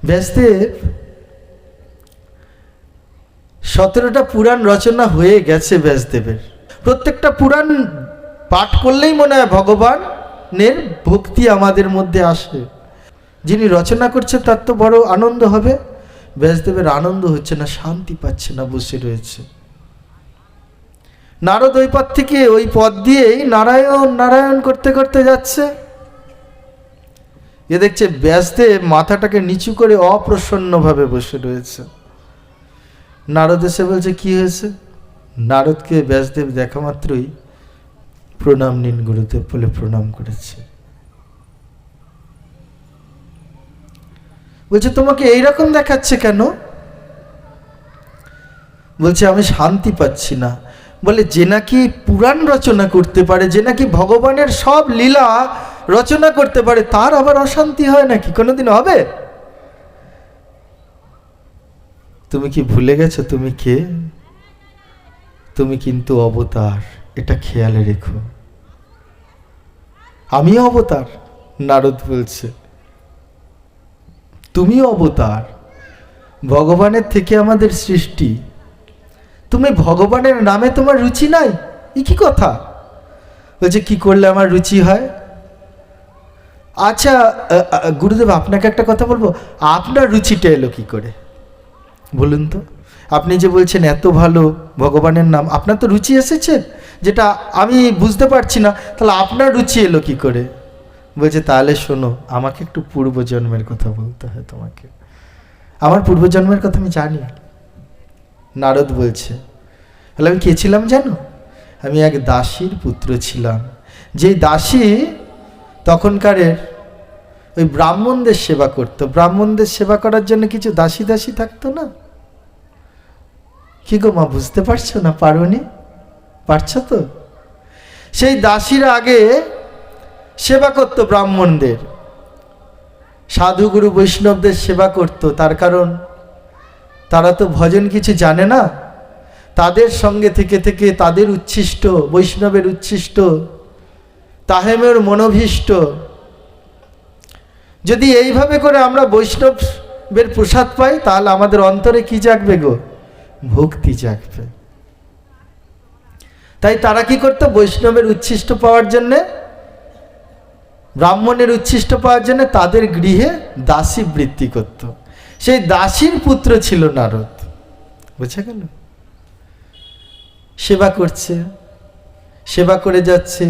ব্যাসদেব 17টা পুরাণ রচনা হয়ে গেছে ব্যাসদেবের। প্রত্যেকটা পুরাণ পাঠ করলেই মনে হয় ভগবানের ভক্তি আমাদের মধ্যে আসে। যিনি রচনা করছেন তার তো বড় আনন্দ হবে। ব্যাসদেবের আনন্দ হচ্ছে না, শান্তি পাচ্ছে না, বসে রয়েছে। নারদ ওই পথ থেকে ওই পথ দিয়েই নারায়ণ নারায়ণ করতে করতে যাচ্ছে। এ দেখছে ব্যাসদেব মাথাটাকে নিচু করে অপ্রসন্নভাবে বসে রয়েছে। নারদ এসে বলছে, কি হয়েছে? নারদকে ব্যাসদেব দেখা মাত্রই প্রণাম নিন গুরুদেব বলে প্রণাম করেছে। বলছে, তোমাকে এইরকম দেখাচ্ছে কেন? বলছে, আমি শান্তি পাচ্ছি না। বলে, যে নাকি পুরাণ রচনা করতে পারে, যে নাকি ভগবানের সব লীলা রচনা করতে পারে, তার আবার অশান্তি হয় নাকি? কোনোদিন হবে? তুমি কি ভুলে গেছো তুমি কে? তুমি কিন্তু অবতার, এটা খেয়ালে রেখো। আমি অবতার? নারদ বলছে, তুমি অবতার, ভগবানের থেকে আমাদের সৃষ্টি। তুমি ভগবানের নামে তোমার রুচি নাই? এ কি কথা? বলছে, কি করলে আমার রুচি হয়? আচ্ছা গুরুদেব, আপনাকে একটা কথা বলবো, আপনার রুচিটা এলো কি করে বলুন তো? আপনি যে বলছেন এত ভালো ভগবানের নাম, আপনার তো রুচি এসেছে, যেটা আমি বুঝতে পারছি না। তাহলে আপনার রুচি এলো কি করে? বলছে, তাহলে শোনো, আমাকে একটু পূর্বজন্মের কথা বলতে হয় তোমাকে। আমার পূর্বজন্মের কথা আমি জানি। নারদ বলছে, তাহলে আমি কে ছিলাম জানো? আমি এক দাসীর পুত্র ছিলাম। যেই দাসী তখনকারের ওই ব্রাহ্মণদের সেবা করতো। ব্রাহ্মণদের সেবা করার জন্য কিছু দাসী দাসী থাকতো না? কি গো মা, বুঝতে পারছো না? পারোনি? পারছো তো? সেই দাসীরা আগে সেবা করতো ব্রাহ্মণদের, সাধুগুরু বৈষ্ণবদের সেবা করত। তার কারণ তারা তো ভজন কিছু জানে না। তাদের সঙ্গে থেকে থেকে তাদের উচ্ছিষ্ট, বৈষ্ণবের উচ্ছিষ্ট, তাহেমের মনোভীষ্ট, যদি এইভাবে করে আমরা বৈষ্ণবের প্রসাদ পাই, তাহলে আমাদের অন্তরে কি জাগবে গো? ভক্তি জাগবে। তাই তারা কি করতো? বৈষ্ণবের উচ্ছিষ্ট পাওয়ার জন্যে, ব্রাহ্মণের উচ্ছিষ্ট পাওয়ার জন্য তাদের গৃহে দাসী বৃত্তি করত। সেই দাসীর পুত্র ছিল নারদ। বুঝা গেল? সেবা করছে, সেবা করে যাচ্ছে।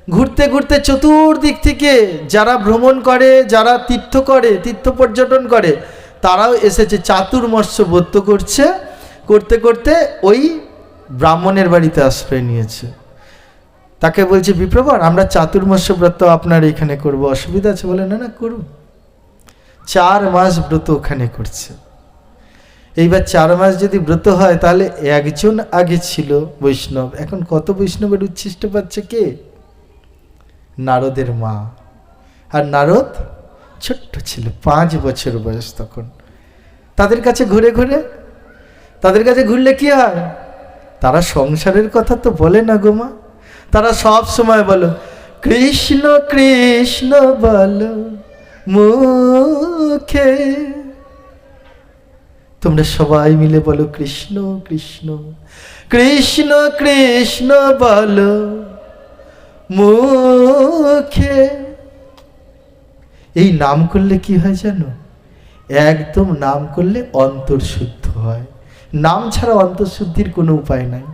ঘুরতে ঘুরতে চতুর্দিক থেকে যারা ভ্রমণ করে, যারা তীর্থ করে, তীর্থ পর্যটন করে, তারাও এসেছে। চাতুর্মাস্য ব্রত করছে, করতে করতে ওই ব্রাহ্মণের বাড়িতে আশ্রয় নিয়েছে। তাকে বলছে, বিপ্রবর, আমরা চাতুর্মাস্য ব্রত আপনার এখানে করব, অসুবিধা আছে? বলে, না না, করুন। 4 মাস ব্রত ওখানে করছে। এইবার 4 মাস যদি ব্রত হয়, তাহলে একজন আগে ছিল বৈষ্ণব, এখন কত বৈষ্ণবের উচ্ছিষ্ট পাচ্ছে কে? নারদের মা। আর নারদ ছোট্ট ছিল, 5 বছর বয়স তখন। তাদের কাছে ঘুরে ঘুরে, তাদের কাছে ঘুরলে কি হয়? তারা সংসারের কথা তো বলে না গো মা। তারা সব সময় বলো, কৃষ্ণ কৃষ্ণ বলো মুখে। তোমরা সবাই মিলে বলো, কৃষ্ণ কৃষ্ণ কৃষ্ণ কৃষ্ণ বলো মুখে। এই নাম করলে কি হয় জানো? একদম নাম করলে অন্তর শুদ্ধ হয়। নাম ছাড়া অন্তঃশুদ্ধির কোনো উপায় নাই।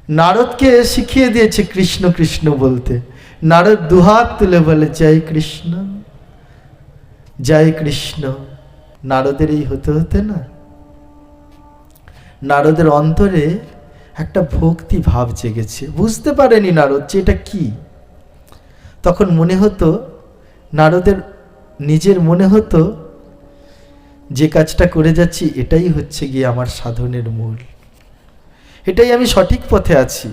নারদকে শিখিয়ে দিয়েছে কৃষ্ণ কৃষ্ণ বলতে। নারদ দুহাত তুলে বলে, জয় কৃষ্ণ জয় কৃষ্ণ। নারদের এই হতে হতে না, নারদের অন্তরে একটা ভক্তি ভাব জেগেছে। বুঝতে পারেনি নারদ যে এটা কি। তখন মনে হতো, নারদের নিজের মনে হতো, যে কাজটা করে যাচ্ছি এটাই হচ্ছে গিয়ে আমার সাধনের মূল, এটাই আমি সঠিক পথে আছি।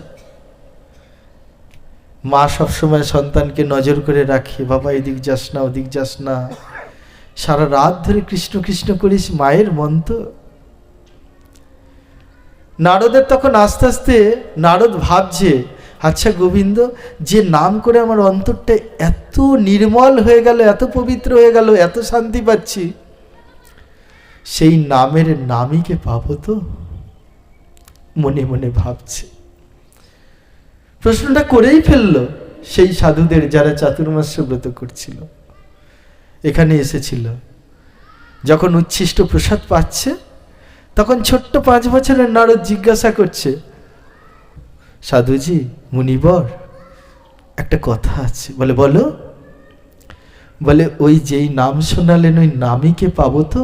মা সবসময় সন্তানকে নজর করে রাখে, বাবা এদিক যাস না, ওদিক যাস না, সারা রাত ধরে কৃষ্ণ কৃষ্ণ করিস, মায়ের মন তো। নারদের তখন আস্তে আস্তে নারদ ভাবছে, আচ্ছা গোবিন্দ, যে নাম করে আমার অন্তরটা এত নির্মল হয়ে গেল, এত পবিত্র হয়ে গেল, এত শান্তি পাচ্ছি, সেই নামের নামীকে পাবো তো? মনে মনে ভাবছে। প্রশ্নটা করেই ফেললো সেই সাধুদের যারা চাতুর্মাস্য ব্রত করছিল, এখানে এসেছিল। যখন উচ্ছিষ্ট প্রসাদ পাচ্ছে, তখন ছোট্ট 5 বছরের নারদ জিজ্ঞাসা করছে, সাধুজি, মুনিবর, একটা কথা আছে। বলে, বলো। বলে, ওই যেই নাম শোনালেন ওই নামীকে পাবো তো?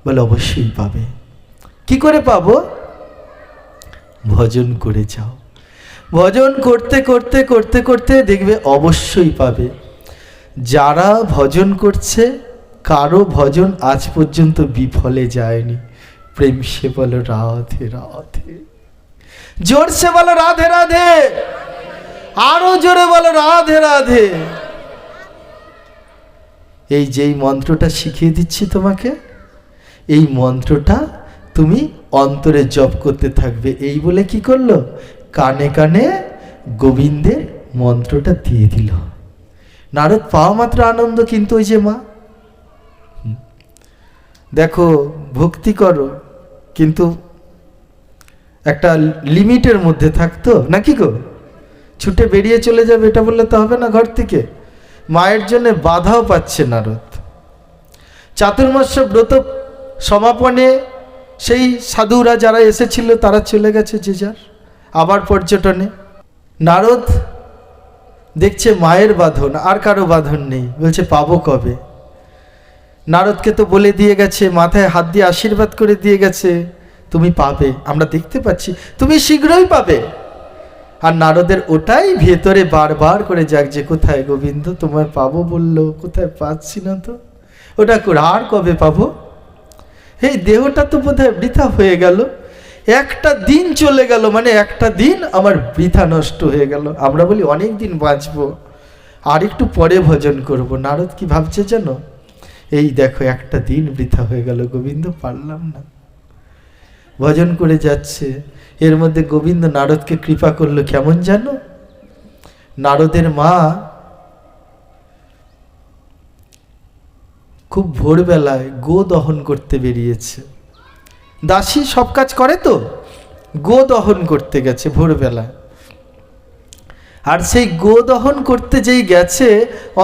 বলে, অবশ্যই পাবে। কি করে পাবো? ভজন করে যাও। ভজন করতে করতে করতে করতে দেখবে অবশ্যই পাবে। যারা ভজন করছে, কারো ভজন আজ পর্যন্ত বিফলে যায়নি। প্রেম সে বলো রাধে রাধে, জোরসে বলো রাধে রাধে, আরো জোরে বলো রাধে রাধে। এই যেই মন্ত্রটা শিখিয়ে দিচ্ছি তোমাকে, এই মন্ত্রটা তুমি অন্তরে জপ করতে থাকবে। এই বলে কি করলো? কানে কানে গোবিন্দের মন্ত্রটা দিয়ে দিল। নারদ পাওয়া মাত্র আনন্দ, কিন্তু ওই যে মা, দেখো ভক্তি করো, কিন্তু একটা লিমিটের মধ্যে থাকতো নাকি গো? ছুটে বেরিয়ে চলে যাবে এটা বললে তো হবে না ঘর থেকে। মায়ের জন্য বাধাও পাচ্ছে নারদ। চাতুর্মাস্য ব্রত সমাপনে সেই সাধুরা যারা এসেছিল তারা চলে গেছে যে যার, আবার পর্যটনে। নারদ দেখছে মায়ের বাঁধন, আর কারো বাঁধন নেই। বলছে, পাবো কবে? নারদকে তো বলে দিয়ে গেছে, মাথায় হাত দিয়ে আশীর্বাদ করে দিয়ে গেছে, তুমি পাবে, আমরা দেখতে পাচ্ছি, তুমি শীঘ্রই পাবে। আর নারদের ওটাই ভেতরে বারবার করে জাগছে, কোথায় গোবিন্দ, তোমায় পাবো বললো, কোথায় পাচ্ছি না তো, ওটা আর কবে পাবো? এই দেহটা তো বোধহয় বৃথা হয়ে গেল, একটা দিন চলে গেল, মানে একটা দিন আমার বৃথা নষ্ট হয়ে গেল। আমরা বলি অনেক দিন বাঁচবো, আর একটু পরে ভজন করব। নারদ কি ভাবছে জানো? এই দেখো একটা দিন বৃথা হয়ে গেল, গোবিন্দ পারলাম না। ভজন করে যাচ্ছে, এর মধ্যে গোবিন্দ নারদকে কৃপা করলো কেমন জানো? নারদের মা খুব ভোরবেলায় গো দহন করতে বেরিয়েছে। দাসী সব কাজ করে তো, গো দহন করতে গেছে ভোরবেলা। আর সেই গো দহন করতে যেই গেছে,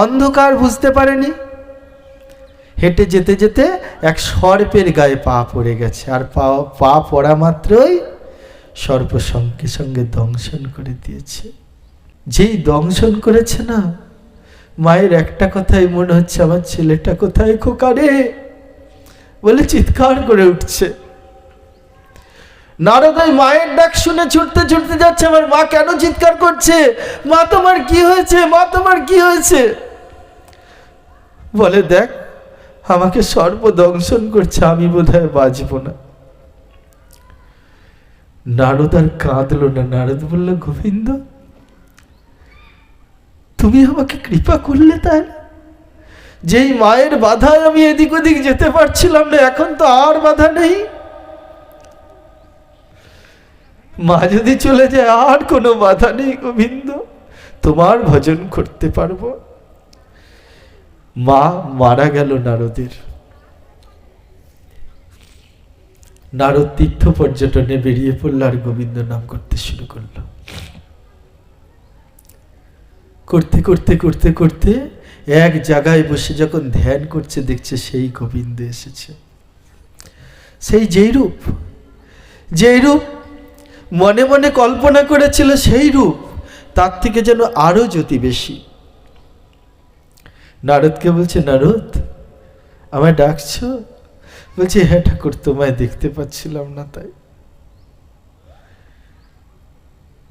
অন্ধকার বুঝতে পারেনি, হেঁটে যেতে যেতে এক সর্পের গায়ে পা পড়ে গেছে। আর পা পড়া মাত্রই সর্প সঙ্গে সঙ্গে দংশন করে দিয়েছে। যেই দংশন করেছে না, মায়ের একটা কথাই মনে হচ্ছে, আমার ছেলেটা কোথায়, খোকা রে বলে চিৎকার করে উঠছে। নারদ ওই মায়ের ডাক শুনে ছুটতে ছুটতে যাচ্ছে, আমার মা কেন চিৎকার করছে, মা তোমার কি হয়েছে, মা তোমার কি হয়েছে? বলে, দেখ আমাকে সর্প দংশন করছে, আমি বোধহয় বাঁচব না। নারদ আর কাঁদলো না। নারদ বলল, গোবিন্দ তুমি আমাকে কৃপা করলে, তাই যেই মায়ের বাধায় আমি এদিক ওদিক যেতে পারছিলাম না, এখন তো আর বাধা নেই। মা যদি চলে যায় আর কোনো বাধা নেই গোবিন্দ, তোমার ভজন করতে পারবো। মা মারা গেল নারদের। নারদ তীর্থ পর্যটনে বেরিয়ে পড়ল, আর গোবিন্দ নাম করতে শুরু করলো। করতে করতে করতে করতে এক জায়গায় বসে যখন ধ্যান করছে, দেখছে সেই গোবিন্দ এসেছে। সেই যেই রূপ মনে মনে কল্পনা করেছিল, সেই রূপ তার থেকে যেন আরো জ্যোতি বেশি। নারদকে বলছে, নারদ আমায় ডাকছো? বলছে, হ্যাঁ ঠাকুর, তোমায় দেখতে পাচ্ছিলাম না, তাই।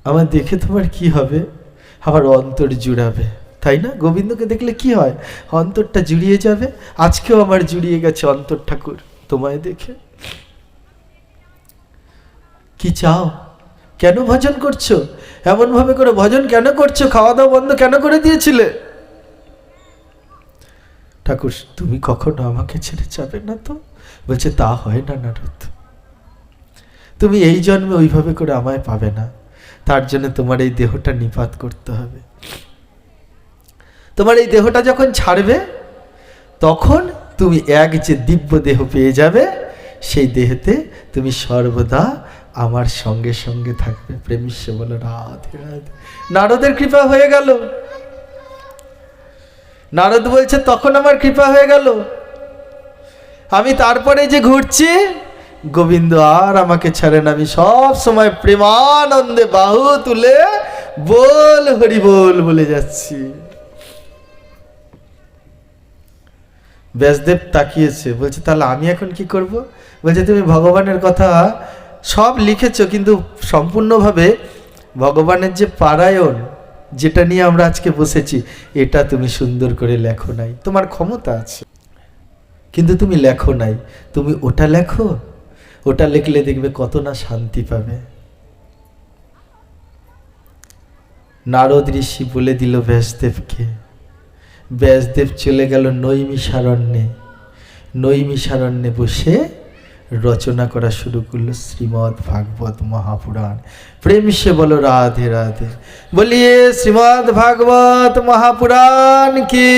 আমার দেখে তোমার কি হবে? আমার অন্তর জুড়াবে, তাই না? গোবিন্দকে দেখলে কি হয়? অন্তরটা জুড়িয়ে যাবে। আজকেও আমার জুড়িয়ে গেছে অন্তর ঠাকুর তোমায় দেখে। কি চাও? কেন ভজন করছো? এমন ভাবে করে ভজন কেন করছো? খাওয়া দাওয়া বন্ধ কেন করে দিয়েছিলে? ঠাকুর তুমি কখনো আমাকে ছেড়ে যাবে না তো? বলছে, তা হয় না নারদ, তুমি এই জন্মে ওইভাবে করে আমায় পাবে না, তার জন্য তোমার এই দেহটা নিপাত করতে হবে। তোমার এই দেহটা যখন ছাড়বে তখন তুমি এক যে দিব্য দেহ পেয়ে যাবে, সেই দেহেতে তুমি সর্বদা আমার সঙ্গে সঙ্গে থাকবে। প্রেমিষ্যে বলো রাধে রাধে। নারদের কৃপা হয়ে গেল। নারদ বলছে তখন আমার কৃপা হয়ে গেল, আমি তারপরে যে ঘুরছি, গোবিন্দ আর আমাকে ছাড়েন, আমি সব সময় প্রেমানন্দে বাহু তুলে বল হরি বল বলে যাচ্ছি। ব্যাসদেব তাকিয়েছে, বলছে তাহলে আমি এখন কি করব? বলছে তুমি ভগবানের কথা সব লিখেছো, কিন্তু সম্পূর্ণভাবে ভগবানের যে পারায়ণ, যেটা নিয়ে আমরা আজকে বসেছি, এটা তুমি সুন্দর করে লেখো নাই। তোমার ক্ষমতা আছে কিন্তু তুমি লেখো নাই। তুমি ওটা লেখো, ওটা লিখলে দেখবে কত না শান্তি পাবে। নারদ ঋষি বলে দিল ব্যাসদেবকে। ব্যাসদেব চলে গেল নৈমিষারণ্যে। নৈমিষারণ্যে বসে রচনা করা শুরু করলো শ্রীমদ্ ভাগবত মহাপুরাণ। প্রেম সে বলো রাধে রাধে। বলিয়ে শ্রীমদ্ ভাগবত মহাপুরাণ কি।